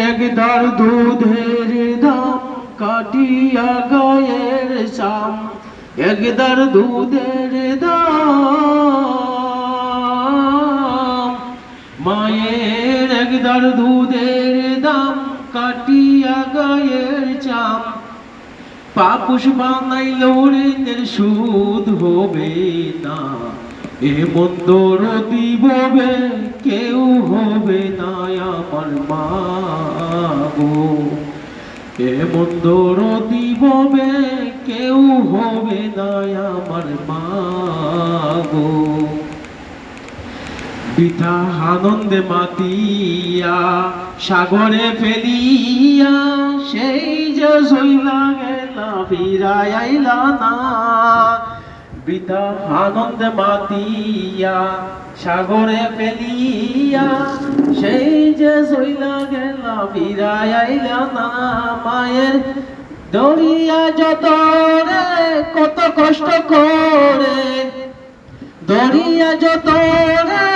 একদার দুধের দাম কাটিয়া গায়ের চাম, একদার দুধের দাম, মায়ের একদার দুধের দাম কাটিয়া গায়ের চাম, পাপুষ বানাইল ঋণের সুদ হবে না, এ মন্দর দিববে কেউ হবে না আমার মা গো, এ মন্দর দিববে কেউ হবে না আমার মা গো। বৃথা আনন্দে মাতিয়া সাগরে ফেলিয়া সেই যে সইলা গেলা ফিরায় আইলা না, বৃথা আনন্দে মাতিয়া সাগরে ফেলিয়া সেই যে সইলা গেলা ফিরায় আইলা না। মায়ের দরিয়া যত রে কত কষ্ট করে, দরিয়া যত রে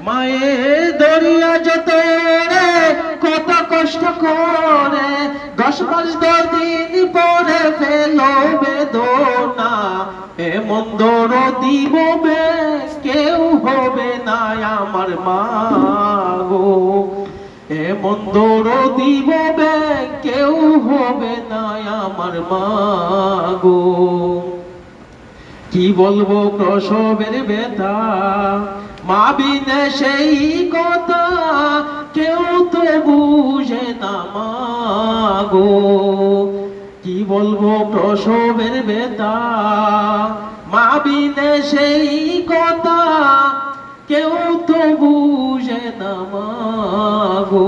মায়ের দরিয়া যত রে কত কষ্ট করে, 10 মাস 10 দিন পরে ফেলো বেদনা, এ মন্দর দিববে কেউ হবে না আমার মা গো, এ মন্দর দিববে কেউ হবে না আমার মা গো। কি বলবো প্রসবের ব্যথা, মা বিনে সেই কথা কেউ তো বুঝে না মা গো, কি বলবো প্রসবের ব্যথা, মা বিনে সেই কথা কেউ তো বুঝে না মা গো।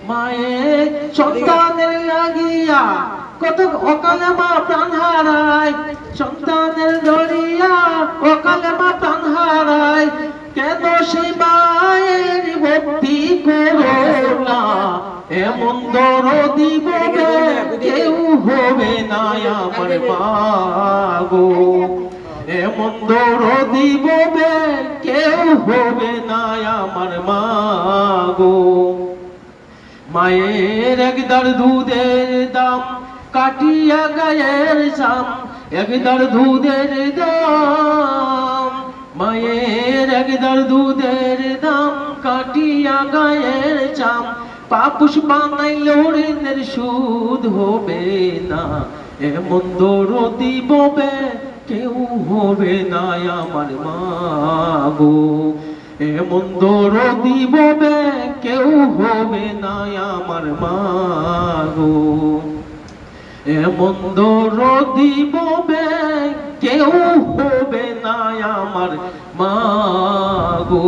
মায়ের সন্তানের লাগিয়া কত অকালে মা প্রাণ হারায়, সন্তানের দরিয়া অকালে মা প্রাণ হারায়, কেন সে মায়ের ভক্তি করো না, এমন দরদি বলে কেউ হবে না আমার মা গো, এমন দরদি বলে কেউ হবে না আমার মা গো। মায়ের একদার দুধের দাম কাটিয়া গায়ের চাম, একদার দুধের দাম, মায়ের একদার দুধের দাম কাটিয়া গায়ের চাম, পাপুষ বানাইল ঋণের সুদ হবে না, এমন দরদি ববে কেউ হবে না আমার মা গো, এমন দরদি ববে কেউ হবে না আমার মা গো, এমন দরদি ববে কেউ হবে না আমার মা গো।